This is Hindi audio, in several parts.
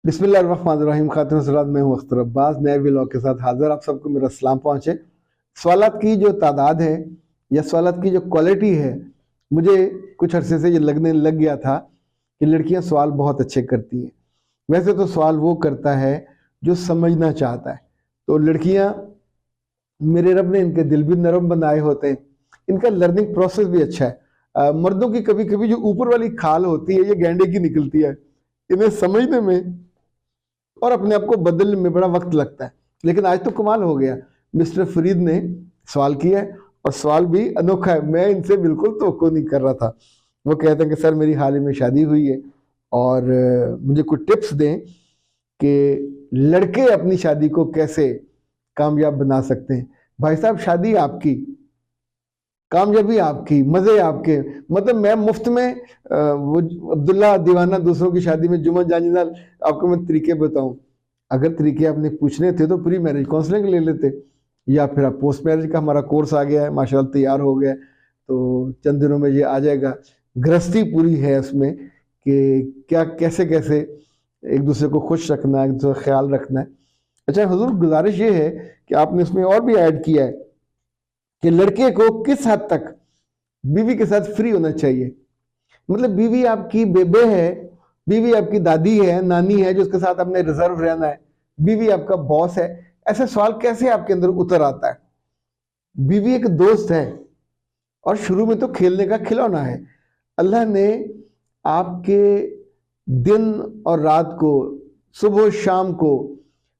बिस्मिल्लाहिर्रहमानिर्रहीम। खातिन सलात, मैं हूँ अख्तर अब्बास, नए व्लॉग के साथ हाजिर। आप सबको मेरा सलाम पहुँचे। सवालात की जो तादाद है या सवालात की जो क्वालिटी है, मुझे कुछ अरसे से ये लगने लग गया था कि लड़कियां सवाल बहुत अच्छे करती हैं। वैसे तो सवाल वो करता है जो समझना चाहता है। तो लड़कियां, मेरे रब ने इनके दिल भी नरम बनाए होते हैं, इनका लर्निंग प्रोसेस भी अच्छा है। मर्दों की कभी कभी जो ऊपर वाली खाल होती है ये गैंडे की निकलती है, इन्हें समझने में और अपने आप को बदलने में बड़ा वक्त लगता है। लेकिन आज तो कमाल हो गया, मिस्टर फरीद ने सवाल किया है और सवाल भी अनोखा है। मैं इनसे बिल्कुल तवक्को नहीं कर रहा था। वो कहते हैं कि सर, मेरी हाल ही में शादी हुई है और मुझे कुछ टिप्स दें कि लड़के अपनी शादी को कैसे कामयाब बना सकते हैं। भाई साहब, शादी आपकी, कामयाबी आपकी, मजे आपके। मतलब मैं मुफ्त में वो अब्दुल्ला दीवाना दूसरों की शादी में जुम्मन जानिदार, आपको मैं तरीके बताऊं। अगर तरीके आपने पूछने थे तो प्री मैरिज काउंसलिंग ले लेते, या फिर आप पोस्ट मैरिज का हमारा कोर्स आ गया है, माशाल्लाह तैयार हो गया, तो चंद दिनों में ये आ जाएगा। गृहस्थी पूरी है उसमें कि क्या कैसे कैसे एक दूसरे को खुश रखना है, एक दूसरे का ख्याल रखना है। अच्छा हुजूर, गुजारिश ये है कि आपने उसमें और भी ऐड किया है कि लड़के को किस हद तक बीवी के साथ फ्री होना चाहिए। मतलब बीवी आपकी बेबे है, बीवी आपकी दादी है, नानी है, जो उसके साथ आपने रिजर्व रहना है, बीवी आपका बॉस है। ऐसे सवाल कैसे आपके अंदर उतर आता है? बीवी एक दोस्त है और शुरू में तो खेलने का खिलौना है। अल्लाह ने आपके दिन और रात को, सुबह शाम को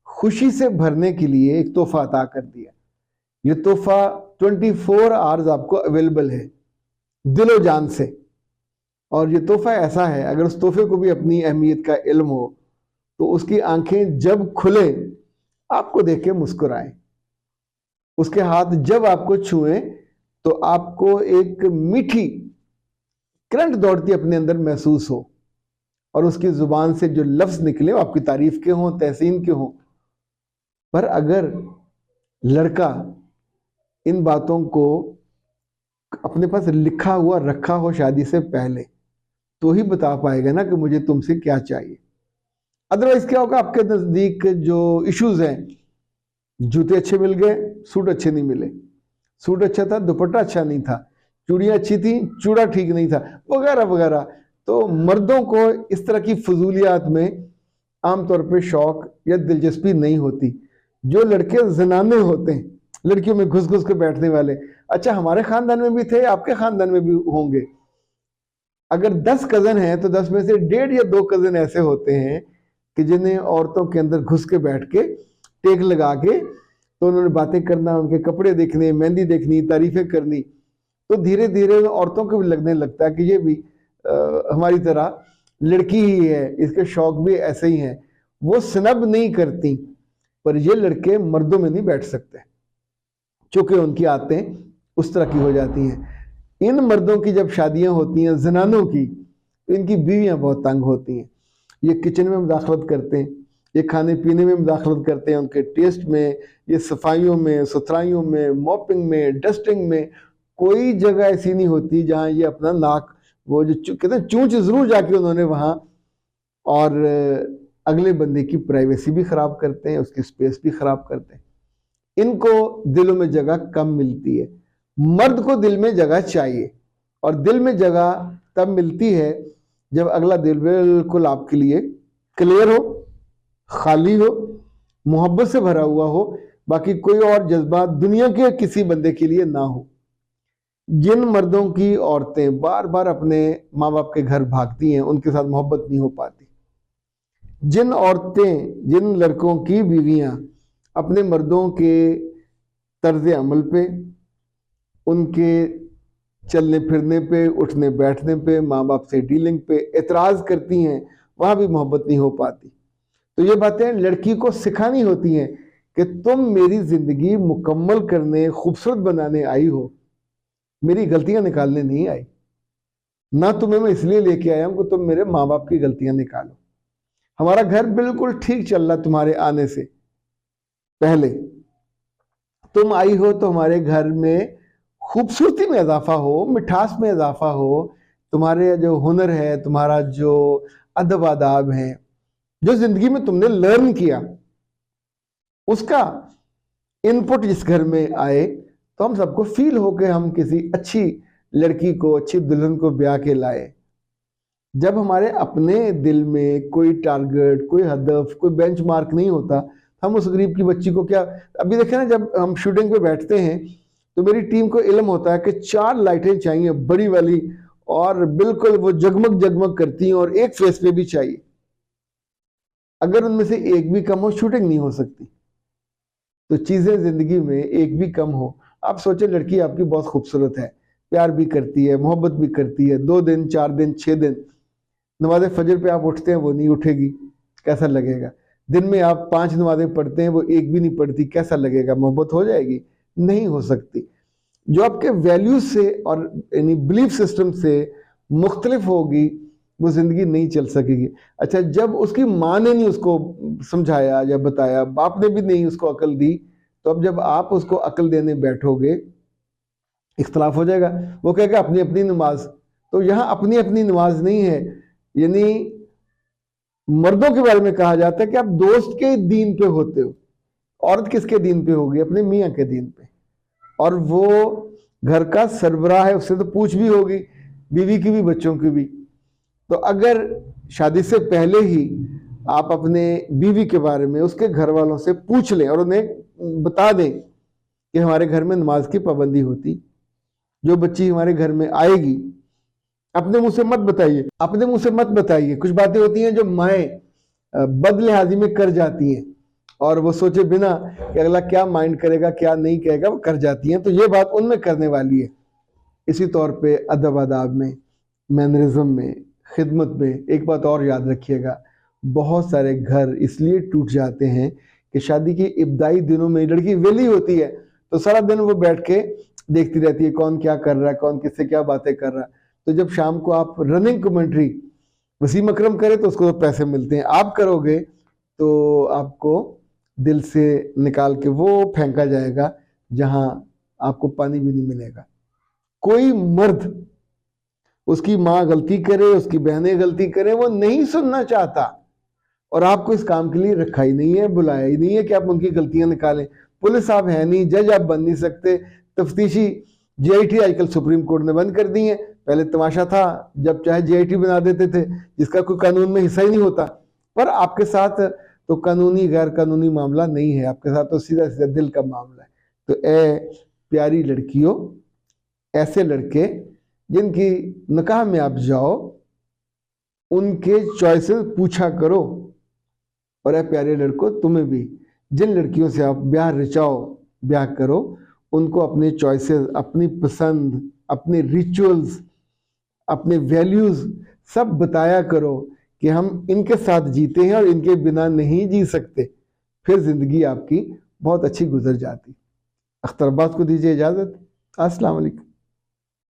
खुशी से भरने के लिए एक तोहफा अता कर दिया। ये तोहफा 24 आवर्स आपको अवेलेबल है, दिलो जान से। और ये तोहफा ऐसा है, अगर उस तोहफे को भी अपनी अहमियत का इल्म हो तो उसकी आंखें जब खुले आपको देख के मुस्कुराएं, उसके हाथ जब आपको छुएं तो आपको एक मीठी करंट दौड़ती अपने अंदर महसूस हो, और उसकी जुबान से जो लफ्ज निकले वो आपकी तारीफ के हों, तहसीन के हों। पर अगर लड़का इन बातों को अपने पास लिखा हुआ रखा हो शादी से पहले, तो ही बता पाएगा ना कि मुझे तुमसे क्या चाहिए। अदरवाइज क्या होगा, आपके नजदीक जो इश्यूज हैं, जूते अच्छे मिल गए, सूट अच्छे नहीं मिले, सूट अच्छा था, दुपट्टा अच्छा नहीं था, चूड़ियां अच्छी थी, चूड़ा ठीक नहीं था, वगैरह वगैरह। तो मर्दों को इस तरह की फजूलियात में आमतौर पे शौक या दिलचस्पी नहीं होती। जो लड़के जनाने होते हैं, लड़कियों में घुस घुस के बैठने वाले, अच्छा हमारे खानदान में भी थे, आपके खानदान में भी होंगे। अगर 10 कजन हैं तो 10 में से 1.5 या 2 कजन ऐसे होते हैं कि जिन्हें औरतों के अंदर घुस के बैठ के टेक लगा के तो उन्होंने बातें करना, उनके कपड़े देखने, मेहंदी देखनी, तारीफें करनी। तो धीरे धीरे औरतों को भी लगने लगता है कि ये भी हमारी तरह लड़की ही है, इसके शौक भी ऐसे ही हैं। वो स्नब नहीं करती, पर ये लड़के मर्दों में नहीं बैठ सकते, चूंकि उनकी आदतें उस तरह की हो जाती हैं। इन मर्दों की जब शादियां होती हैं जनानों की, तो इनकी बीवियां बहुत तंग होती हैं। ये किचन में मुदाखलत करते हैं, ये खाने पीने में मुदाखलत करते हैं, उनके टेस्ट में, ये सफाइयों में, सुथराइयों में, मॉपिंग में, डस्टिंग में। कोई जगह ऐसी नहीं होती जहां ये अपना नाक, वो जो कहते हैं चूंच जरूर जाके उन्होंने वहां, और अगले बंदे की प्राइवेसी भी खराब करते हैं, उसकी स्पेस भी खराब करते हैं। इनको दिलों में जगह कम मिलती है। मर्द को दिल में जगह चाहिए, और दिल में जगह तब मिलती है जब अगला दिल बिल्कुल आपके लिए क्लियर हो, खाली हो, मोहब्बत से भरा हुआ हो, बाकी कोई और जज्बा दुनिया के किसी बंदे के लिए ना हो। जिन मर्दों की औरतें बार बार अपने माँ बाप के घर भागती हैं, उनके साथ मोहब्बत नहीं हो पाती। जिन औरतें, जिन लड़कों की बीवियां अपने मर्दों के तर्ज अमल पे, उनके चलने फिरने पे, उठने बैठने पे, माँ बाप से डीलिंग पे एतराज़ करती हैं, वहाँ भी मोहब्बत नहीं हो पाती। तो ये बातें लड़की को सिखानी होती हैं कि तुम मेरी ज़िंदगी मुकम्मल करने, खूबसूरत बनाने आई हो, मेरी गलतियां निकालने नहीं आई। ना तुम्हें मैं इसलिए लेके आया हूं कि तुम मेरे माँ बाप की गलतियां निकालो। हमारा घर बिल्कुल ठीक चल रहा तुम्हारे आने से पहले, तुम आई हो तो हमारे घर में खूबसूरती में इजाफा हो, मिठास में इजाफा हो, तुम्हारे जो हुनर है, तुम्हारा जो अदब आदाब है, जो जिंदगी में तुमने लर्न किया उसका इनपुट जिस घर में आए, तो हम सबको फील हो के हम किसी अच्छी लड़की को, अच्छी दुल्हन को ब्याह के लाए। जब हमारे अपने दिल में कोई टारगेट, कोई हदफ, कोई बेंचमार्क नहीं होता, हम उस गरीब की बच्ची को क्या, अभी देखें ना, जब हम शूटिंग पे बैठते हैं तो मेरी टीम को इल्म होता है कि 4 लाइटें चाहिए बड़ी वाली, और बिल्कुल वो जगमग जगमग करती हैं, और एक फेस पे भी चाहिए। अगर उनमें से एक भी कम हो, शूटिंग नहीं हो सकती। तो चीजें जिंदगी में एक भी कम हो, आप सोचे लड़की आपकी बहुत खूबसूरत है, प्यार भी करती है, मोहब्बत भी करती है, 2 दिन 4 दिन 6 दिन, नमाज़ फजर पे आप उठते हैं वो नहीं उठेगी, कैसा लगेगा? दिन में आप 5 नमाज़ें पढ़ते हैं वो एक भी नहीं पढ़ती, कैसा लगेगा? मोहब्बत हो जाएगी? नहीं हो सकती। जो आपके वैल्यूज से और यानी बिलीफ सिस्टम से मुख्तलिफ होगी, वो जिंदगी नहीं चल सकेगी। अच्छा, जब उसकी माँ ने नहीं उसको समझाया या बताया, बाप ने भी नहीं उसको अकल दी, तो अब जब आप उसको अकल देने बैठोगे, इख्तलाफ हो जाएगा। वो कहेगा अपनी अपनी नमाज। तो यहाँ अपनी अपनी नमाज नहीं है, यानी मर्दों के बारे में कहा जाता है कि आप दोस्त के दीन पे होते हो। औरत किसके दीन पे होगी? अपने मियाँ के दीन पे। और वो घर का सरबराह है, उससे तो पूछ भी होगी, बीवी की भी बच्चों की भी। तो अगर शादी से पहले ही आप अपने बीवी के बारे में उसके घर वालों से पूछ लें और उन्हें बता दें कि हमारे घर में नमाज की पाबंदी होती, जो बच्ची हमारे घर में आएगी, अपने मुंह से मत बताइए, अपने मुंह से मत बताइए। कुछ बातें होती हैं जो माएँ बदलिहाजी में कर जाती हैं, और वो सोचे बिना कि अगला क्या माइंड करेगा क्या नहीं कहेगा, वो कर जाती हैं। तो ये बात उनमें करने वाली है। इसी तौर पे अदब आदाब में, मैनरिज्म में, खिदमत में एक बात और याद रखिएगा, बहुत सारे घर इसलिए टूट जाते हैं कि शादी के इब्तदाई दिनों में लड़की वेली होती है, तो सारा दिन वो बैठ के देखती रहती है कौन क्या कर रहा है, कौन किससे क्या बातें कर रहा है। तो जब शाम को आप रनिंग कमेंट्री वसीम अकरम करे तो उसको तो पैसे मिलते हैं, आप करोगे तो आपको दिल से निकाल के वो फेंका जाएगा जहां आपको पानी भी नहीं मिलेगा। कोई मर्द, उसकी माँ गलती करे, उसकी बहनें गलती करें, वो नहीं सुनना चाहता, और आपको इस काम के लिए रखा ही नहीं है, बुलाया ही नहीं है कि आप उनकी गलतियां निकालें। पुलिस आप है नहीं, जज आप बन नहीं सकते, तफ्तीशी जीआईटी आजकल सुप्रीम कोर्ट ने बंद कर दी है। पहले तमाशा था जब चाहे जीआईटी बना देते थे, जिसका कोई कानून में हिस्सा ही नहीं होता। पर आपके साथ तो कानूनी गैर कानूनी मामला नहीं है, आपके साथ तो सीधा सीधा दिल का मामला है। तो ए प्यारी लड़कियों, ऐसे लड़के जिनकी निकाह में आप जाओ, उनके चॉइसेस पूछा करो। और ए प्यारे लड़कों, तुम्हें भी जिन लड़कियों से आप ब्याह रचाओ, ब्याह करो, उनको अपने चॉइसेस, अपनी पसंद, अपने रिचुअल्स, अपने वैल्यूज सब बताया करो कि हम इनके साथ जीते हैं और इनके बिना नहीं जी सकते। फिर जिंदगी आपकी बहुत अच्छी गुजर जाती। अख्तर अब्बास को दीजिए इजाजत। अस्सलाम वालेकुम।